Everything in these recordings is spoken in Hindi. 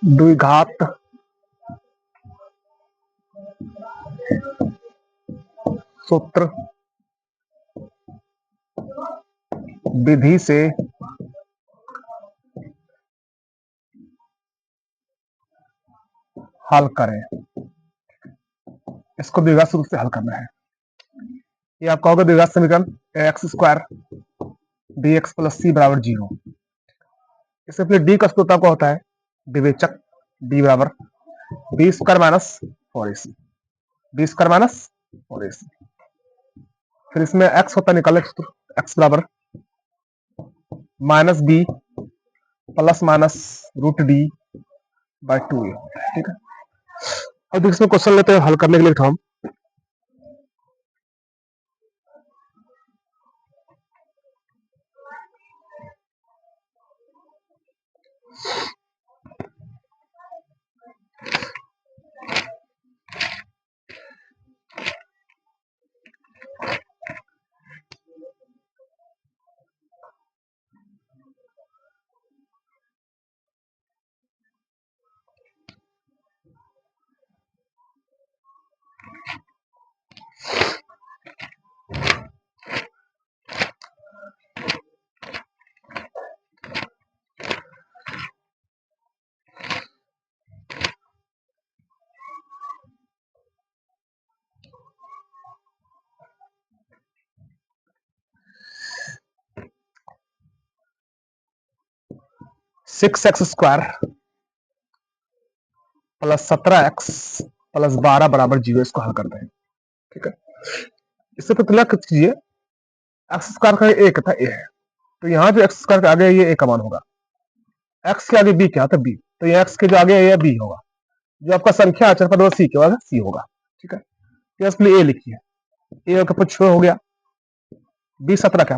द्विघात सूत्र विधि से हल करें। इसको द्विघात सूत्र से हल करना है। ये आपका होगा द्विघात समीकरण X square D X plus C बराबर 0। इससे फिर डी का सूत्र आपका होता है विवेचक डी बराबर B square minus 4ac, B square minus 4ac। फिर इसमें एक्स होता है निकाले सूत्र एक्स बराबर minus B plus minus root D by 2a। ठीक है, अब इसमें क्वेश्चन लेते हैं हल करने के लिए हम। Six x square plus 17x plus 12 बराबर 0 इसको हल करते हैं। ठीक है, इससे तो तुलना कीजिए एक्स स्क्वायर का एक था ए है, तो यहाँ जो एक्स स्क्वायर के आगे ये ए का मान होगा, एक्स के आगे बी क्या था बी, तो ये एक्स के जो आगे ये बी होगा, जो आपका संख्या अचर पद सी के बाद सी होगा। ठीक है, इसके लिए ए लिखिए, ए का 6 हो गया, बी 17 क्या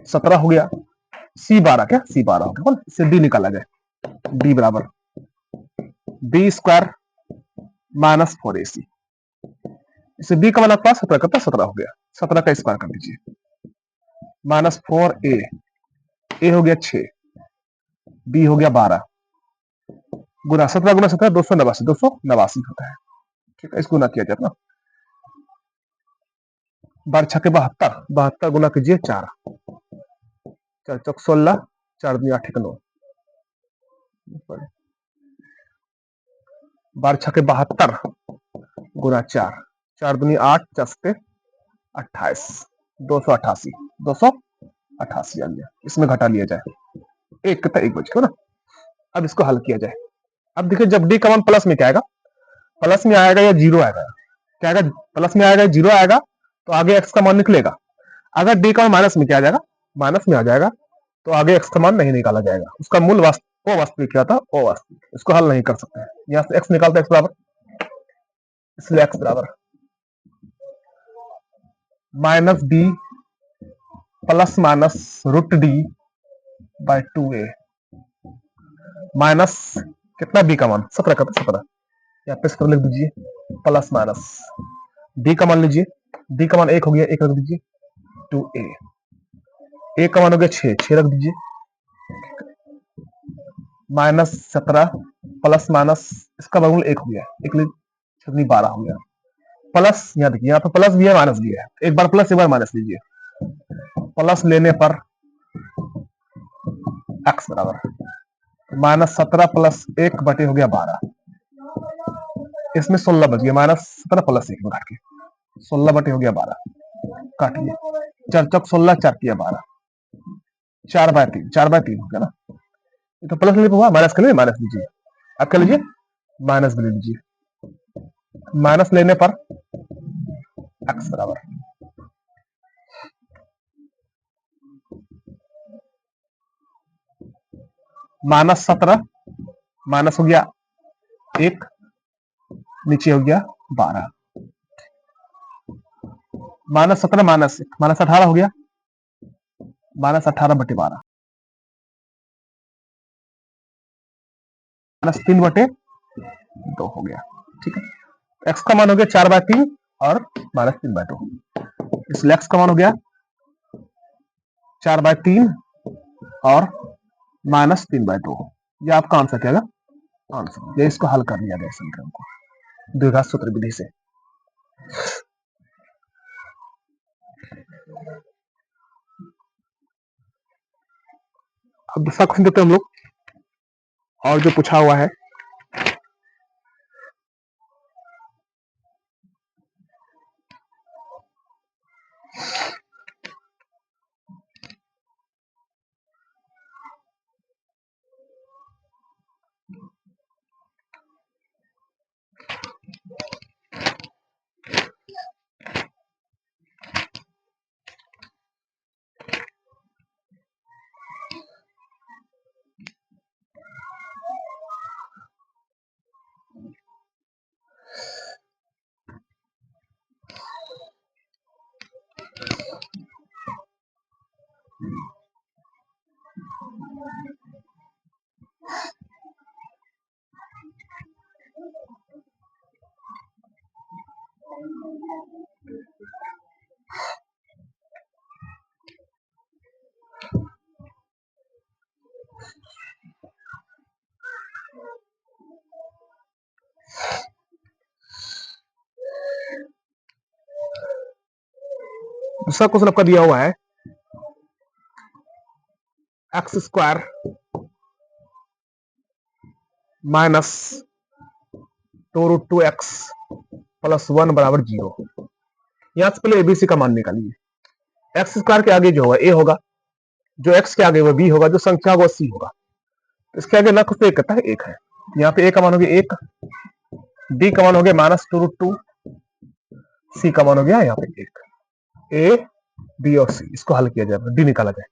17 हो गया, सी 12 क्या सी 12 हो गया, इससे डी निकाला जाए डी बराबर बी स्क्वायर माइनस 4ac। इसे बी का मान आपका 17 करता 17 हो गया, 17 का स्क्वायर कर दीजिए माइनस 4a, ए हो गया 6, बी हो गया 12 गुना 17 गुना 17 289 होता है। ठीक है, इसको गुना किया जाए ना, 12 छक्के 72, 72 गुना कीजिए 4, 4 चौक 16, 4 दूनी 8 9, 12 छक्के 72 गुना 4, 4 दूनी 8, 4 सत्ते 28, 288 288 आ गया। इसमें घटा लिया जाए, एक कितना एक बच गया ना। अब इसको हल किया जाए। अब देखिए जब डी का मान प्लस में क्या आएगा, प्लस में आएगा या जीरो आएगा, क्या आएगा प्लस में आएगा जीरो आएगा तो आगे एक्स का मान निकलेगा। अगर डी का मान माइनस में क्या आ जाएगा, माइनस में आ जाएगा तो आगे एक्स का मान नहीं निकाला जाएगा, उसका मूल वास्तविक क्या था अवास्तविक, इसको हल नहीं कर सकते हैं। यहां से एक्स निकालते एक्स बराबर, इसलिए एक्स बराबर minus B plus minus root D by 2a minus कितना बी का मान 17 का 17, यहाँ पे 17 लिख दीजिए प्लस माइनस डी का मान लीजिए, डी का मान 1 हो गया 1 रख दीजिए 2a, ए का मान हो गया 6 रख दीजिए माइनस 17 प्लस माइनस इसका वर्गमूल 1 हो गया, 1 12 हो गया, प्लस यहाँ देखिए यहाँ पे प्लस भी है माइनस भी है, एक बार प्लस एक बार माइनस लीजिए, प्लस लेने पर एक्स बराबर माइनस 17 प्लस 1 बटे हो गया 12, इसमें 16 बच गया, माइनस 17 प्लस 1 में काट के 16 बटे हो गया 12, काटिए 4 चौक 16 4 किया 12, 4/3 हो गया ना, ये तो प्लस हुआ, माइनस के लिए माइनस लीजिए, आप क्या लीजिए माइनस भी ले लीजिए, माइनस लेने पर एक्स बराबर माइनस 17 माइनस हो गया 1 नीचे हो गया 12, माइनस 17 माइनस 18 हो गया, माइनस 18 बटे 12 माइनस 3 बटे 2 हो गया। ठीक है, एक्स का मान हो गया 4/3 और माइनस 3/2, इसलिए एक्स का मान हो गया 4/3 और माइनस 3/2 ये आपका आंसर क्या होगा, आंसर। ये इसको हल कर लिया गया समीकरण को द्विघात सूत्र विधि से। अब दूसरा क्वेश्चन देते हैं हम लोग, और जो पूछा हुआ है दूसरा क्वेश्चन आपका दिया हुआ है x square minus 2√2x plus 1 बराबर 0। यहां से पहले एबीसी का मान निकालिए। एक्स स्क्वायर के आगे जो होगा ए होगा, जो एक्स के आगे वो बी होगा, जो संख्या वो सी होगा। इसके आगे ना कुछ एक कहता है, एक है। यहाँ पे ए का मान हो गया 1, डी का मान हो गया -2√2, सी का मान हो गया यहाँ पे 1। ए बी और सी, इसको हल किया जाए, डी निकाला जाए।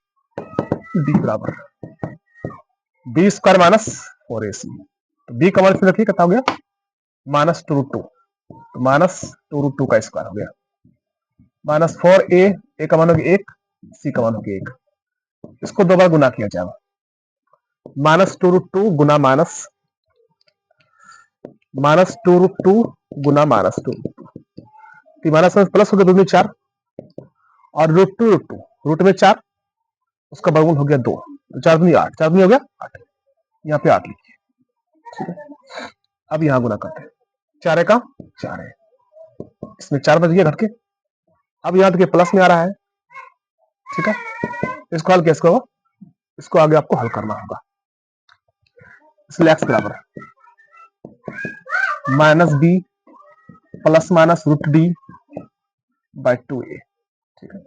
डी बराबर बी स्क्वायर माइनस 4ac। तो बी का मान इसमें रखिए, कितना हो गया -2√2, तो -2√2 का स्क्वायर हो गया, -4a, ए का मान हो गया 1, सी का मान हो गया 1। इसको दो बार गुना किया जाएगा, -2√2 गुना -2√2 गुना -2√2, माइनस प्लस हो गया, 2 में 4 और √2 रूट में 4, उसका वर्गमूल हो गया 2, तो 4 दूनी 8, 4 दूनी हो गया 8, यहाँ पे 8 लिखिए, ठीक है। अब यहाँ गुना करते हैं, 4 का 4 है, इसमें 4 बच गया घट के। अब यहाँ देखिए प्लस में आ रहा है, ठीक है। इसको हल कैसे होगा, इसको आगे आपको हल करना होगा। इसलिए एक्स बराबर -b plus minus √d by 2a, ठीक है।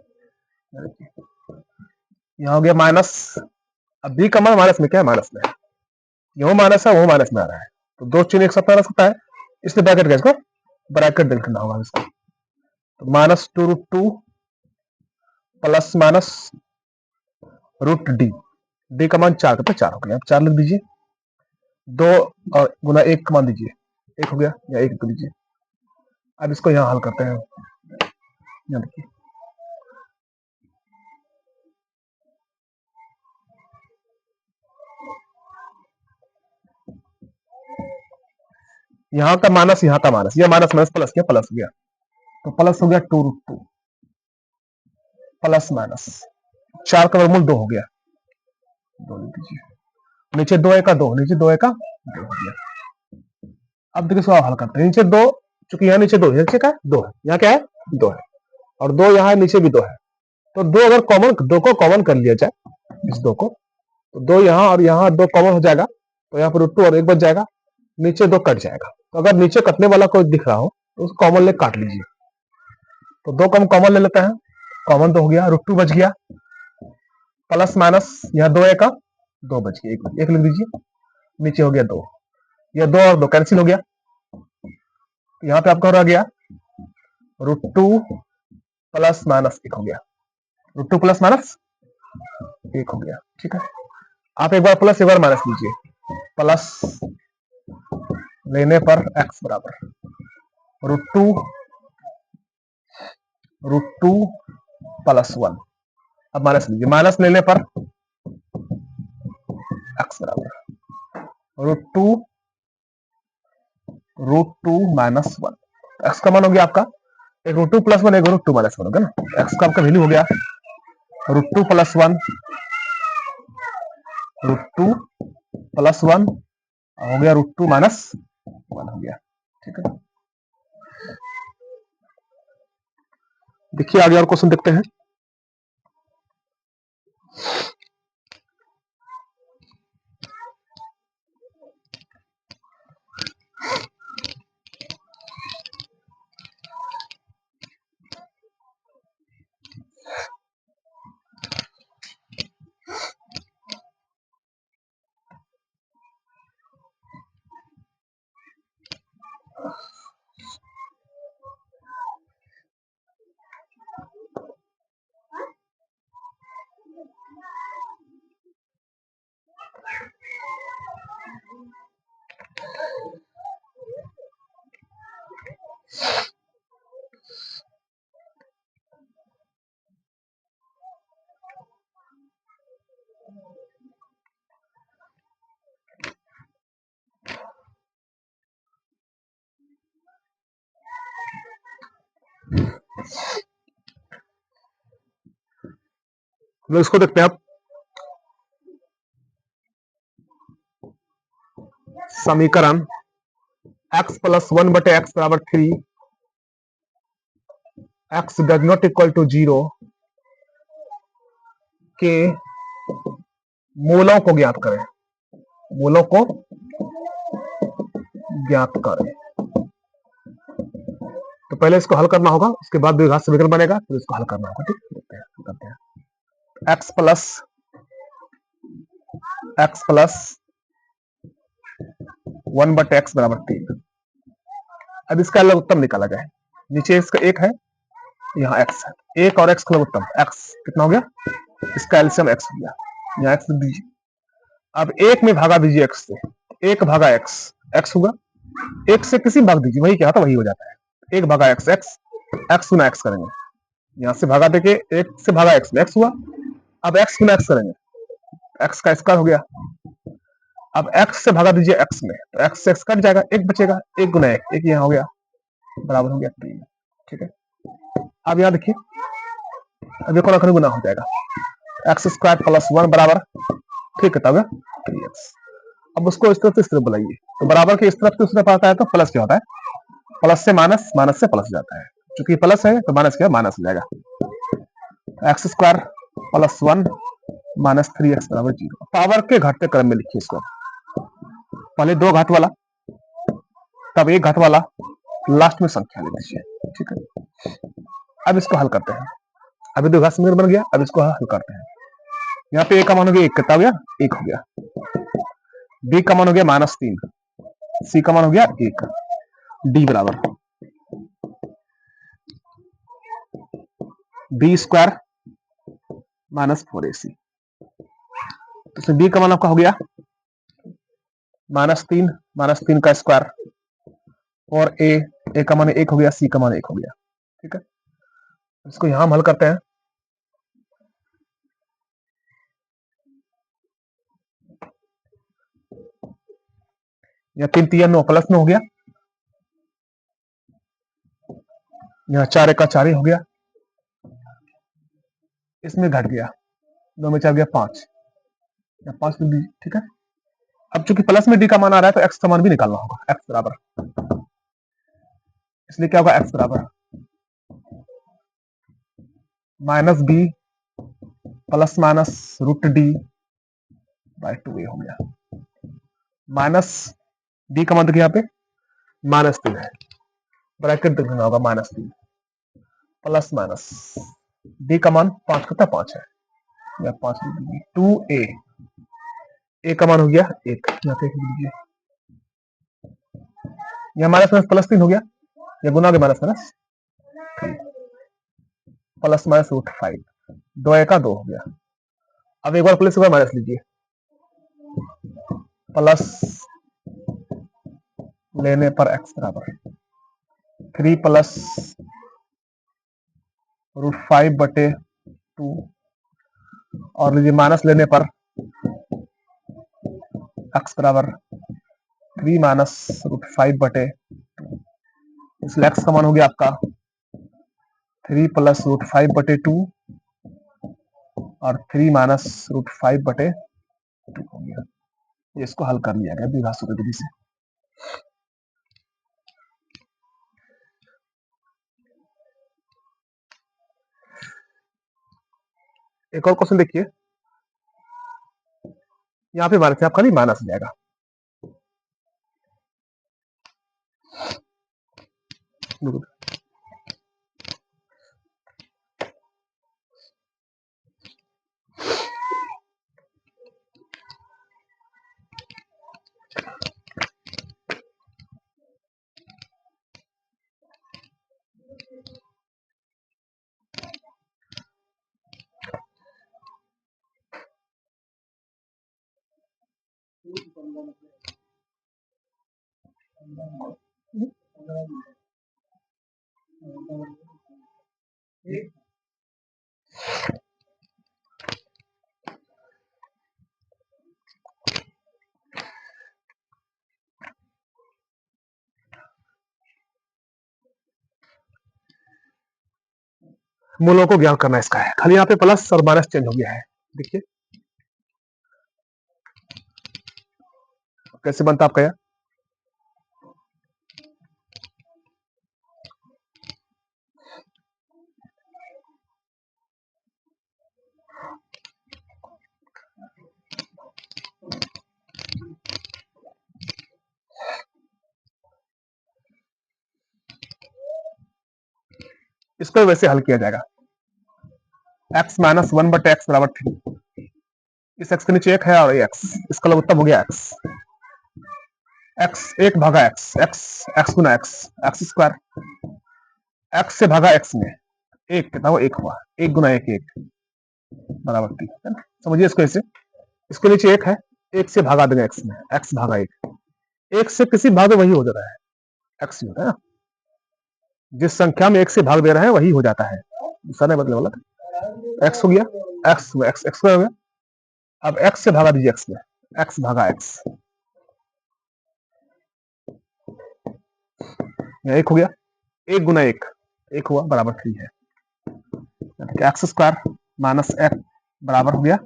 यहाँ हो गया माइनस, अब b का मान माइनस में क्या है, माइनस में है, ये माइनस है, वो माइनस में आ रहा है, तो दो चिन्ह एक साथ आ सकता है, इसलिए ब्रैकेट का इसको ब्रैकेट देखना होगा इसको। तो -2√2 प्लस माइनस √d, डी का मान 4 का 4 हो गया, अब 4 लिख दीजिए, 2 और गुना 1 मान दीजिए, 1 हो गया, या 1 लिख दीजिए। अब इसको यहाँ हल करते हैं, यहाँ देखिए, यहाँ का माइनस, यहाँ का माइनस, ये माइनस माइनस प्लस, क्या प्लस हो गया, तो प्लस हो गया 2√2 प्लस माइनस 4 का वर्गमूल 2 हो गया, 2 लिख दीजिए, नीचे 2 का 2, नीचे 2 का 2 हो गया। अब देखिए इसको हल करते हैं, नीचे 2, चूंकि यहाँ नीचे 2 है, नीचे का 2 है, यहाँ क्या है 2 है, और 2 यहाँ है, नीचे भी 2 है, तो 2 अगर कॉमन, 2 को कॉमन कर लिया जाए, इस 2 को, तो 2 यहाँ और यहाँ 2 कॉमन हो जाएगा, तो यहाँ पर √2 और 1 बच जाएगा, नीचे 2 कट जाएगा। तो अगर नीचे कटने वाला कोई दिख रहा हो तो उसको कॉमन ले काट लीजिए, तो 2 को हम कॉमन ले लेते हैं, कॉमन तो हो गया, √2 बच गया, प्लस माइनस यहाँ 2 का 2 बच गया, 1 लिख दीजिए, नीचे हो गया 2, यह 2 और 2 कैंसिल हो गया, तो यहाँ पे आपका रह गया √2 प्लस माइनस 1 हो गया, √2 प्लस माइनस 1 हो गया, ठीक है। आप एक बार प्लस एक बार माइनस लीजिए, प्लस लेने पर x बराबर √2 प्लस 1, अब माइनस लीजिए, माइनस लेने पर x बराबर √2 माइनस 1, x का मान हो गया आपका एक √2 प्लस 1, एक √2 माइनस 1 हो गया ना, x का आपका वैल्यू हो गया √2 प्लस 1, √2 +1 हो गया √2 -1 हो गया। ठीक है, देखिए आगे और क्वेश्चन देखते हैं। इसको देखते हैं आप। समीकरण x + 1/x = 3, x does not equal to 0 के मूलों को ज्ञात करें। मूलों को ज्ञात करें। तो पहले इसको हल करना होगा, उसके बाद द्विघात समीकरण बनेगा, फिर इसको हल करना होगा। ठीक, देखते हैं, करते हैं। x + 1/x = 3। अब इसका लघु उत्तम निकाला जाए। नीचे इसका 1 है, यहाँ x है। 1 और x का लघु उत्तम x कितना हो गया, इसका एलसीएम x हो गया। यहाँ x दीजिए, अब 1 में भागा दीजिए x से, 1 भागा x x होगा। 1 से किसी भाग दीजिए, वही क्या था वही हो जाता है। 1 भागा x x गुना x करेंगे, यहाँ से भागा देके 1 से भागा x में x हुआ। अब x गुना x करेंगे, x का स्क्वायर हो गया। अब x से भागा दीजिए x में, तो x से x कट जाएगा, 1 बचेगा। 1 गुना 1, 1 यहाँ हो गया, बराबर हो गया 3। ठीक है, अब यहाँ देखिए, अब देखो ना गुना हो जाएगा, x² + 1 बराबर, ठीक है, तब 3x। अब उसको इस तरफ से इस तरफ बुलाइए, तो बराबर के इस तरफ से उस तरफ आता है तो प्लस क्या होता है, प्लस से माइनस, माइनस से प्लस जाता है। चूंकि प्लस है तो माइनस क्या, माइनस हो जाएगा। x² + 1 - 3x = 0। पावर के घटते क्रम में लिखिए इसको, पहले 2 घात वाला, तब 1 घात वाला, लास्ट में संख्या लिख दीजिए। ठीक है, अब इसको हल करते हैं। अभी द्विघात समीकरण बन गया, अब इसको हल करते हैं। यहाँ पे a का मान हो गया 1, कितना हो गया, 1 हो गया। b का मान हो गया -3, c का मान हो गया 1, d बराबर b² - 4ac। तो b का मान आपका हो गया -3 का स्क्वायर, और a का मान 1 हो गया, c का मान 1 हो गया। ठीक है, इसको यहां हम हल करते हैं। यहाँ 3 3 9 +9 हो गया, यहाँ 4 1 का 4 ही हो गया, इसमें घट गया, 2 में 4 गया 5, यहाँ 5 लिख दीजिए। ठीक है, अब चूंकि प्लस में डी का मान आ रहा है तो एक्स का मान भी निकालना होगा, एक्स बराबर, इसलिए क्या होगा, एक्स बराबर -b ±√d/2a हो गया। माइनस डी का मान देखिए यहाँ पे -3 है, ब्रैकेट देखना होगा, -3 प्लस माइनस डी का मान 5 कितना 5 है, या 5 लिख दीजिए, 2a, ए का मान हो गया 1, यहाँ पे लिख दीजिए। यहाँ माइनस माइनस +3 हो गया, या गुना के माइनस माइनस ±√5, 2 का 2 हो गया। अब एक बार प्लस, एक बार माइनस लीजिए, प्लस लेने पर x बराबर 3 + √5/2, और लीजिए माइनस लेने पर x बराबर 3 - √5/2, इसलिए x का मान हो गया आपका 3 + √5/2 और 3 - √5/2 हो गया। इसको हल कर लिया गया द्विघात विधि से। एक और क्वेश्चन देखिए, यहाँ पे माइनस आपका नहीं माइनस हो जाएगा। मूलों को ज्ञात करना इसका है, खाली यहाँ पे प्लस और माइनस चेंज हो गया है। देखिए कैसे बनता आपका, इसको वैसे हल किया जाएगा। x माइनस 1/x बराबर 3, इस x के नीचे एक है और x, इसका मतलब हो गया x 1 भागा x गुना x स्क्वायर, x से भागा x में एक कितना वो 1 हुआ, 1 गुना 1 1 बराबर 3 है ना। समझिए इसको ऐसे, इसके नीचे एक है, एक से भागा देंगे x में, x भागा 1, एक से किसी भाग में वही हो जाता है, x ही होता है ना, जिस संख्या में एक से भाग दे रहे हैं वही हो जाता है, दूसरा नहीं बदलने वाला। x हो गया, x हो गया, अब x से भागा दीजिए x में, x भागा x, यहाँ 1 हो गया, 1 गुना 1 हुआ बराबर 3 है, एक्स स्क्वायर माइनस एक्स बराबर हो गया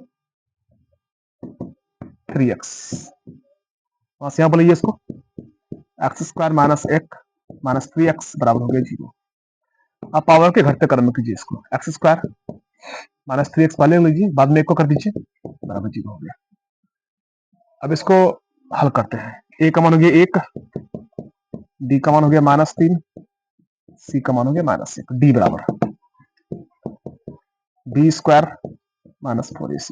3x, वहां से यहाँ बोलिए इसको, एक्स स्क्वायर माइनस 3x बराबर हो गया 0। अब पावर के घटते क्रम में कीजिए इसको, एक्स स्क्वायर माइनस 3x पहले लीजिए, बाद में 1 को कर दीजिए, बराबर 0 हो गया। अब इसको हल करते हैं, a का मान हो गया 1, d का मान हो गया -3, c का मान हो गया -1, d बराबर b square minus 4ac,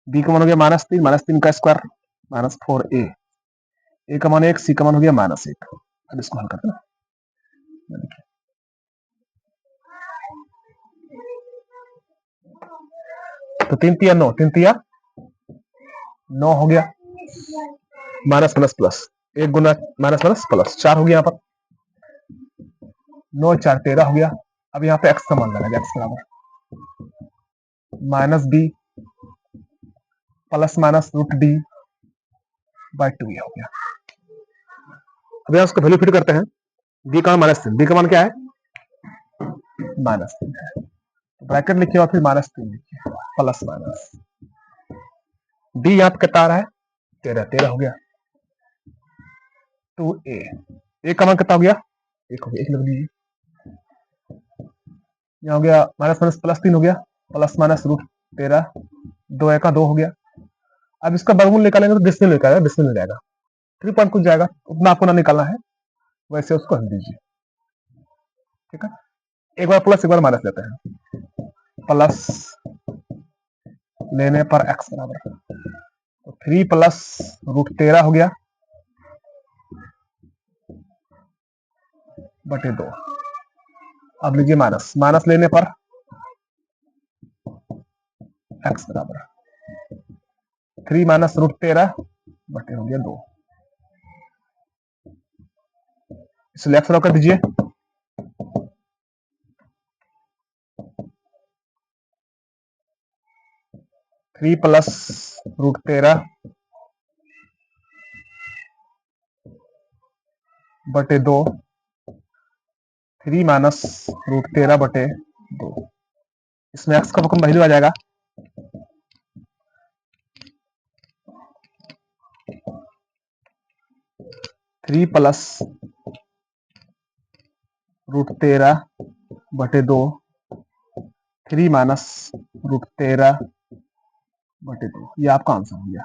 b का मान हो गया -3 का स्क्वायर -4a, a का मान 1, c का मान हो गया -1। अब इसको हल करते हैं, तो 3 तिया 9, 3 तिया 9 हो गया, माइनस प्लस प्लस 1 गुना माइनस प्लस प्लस 4 हो गया, यहाँ पर 9 4 13 हो गया। अब यहाँ पे x का मान लगाएंगे, x बराबर -b plus minus √d by 2 हो गया। अब यहाँ उसको वैल्यू फिट करते हैं, b का मान -3, b का मान क्या है -3 है, ब्रैकेट लिखिए और फिर -3 लिखिए, प्लस माइनस d यहाँ पे कितना आ रहा है 13 हो गया, 2a, a का मान कितना हो गया 1 हो गया, 1 लिख दीजिए, यहाँ हो गया माइनस माइनस प्लस 3 हो गया, प्लस माइनस √13, 2 का 2 हो गया। अब इसका वर्गमूल निकालेंगे तो डिस्मिल निकालेगा, डिस्मिल हो जाएगा, 3 पॉइंट कुछ जाएगा, उतना आपको ना निकालना है, वैसे उसको हल दीजिए, ठीक है। एक बार प्लस एक बार माइनस लेते हैं, प्लस लेने पर x बराबर तो 3 प्लस √13 हो गया बटे 2। अब लीजिए माइनस लेने पर x बराबर 3 माइनस √13 बटे हो गया 2, इसलिए x कर दीजिए, थ्री प्लस √13 बटे 2, 3 माइनस √13 बटे 2, इसमें x का रकम वैल्यू आ जाएगा 3 प्लस √13/2, 3 माइनस √13/2, ये आपका आंसर हो गया।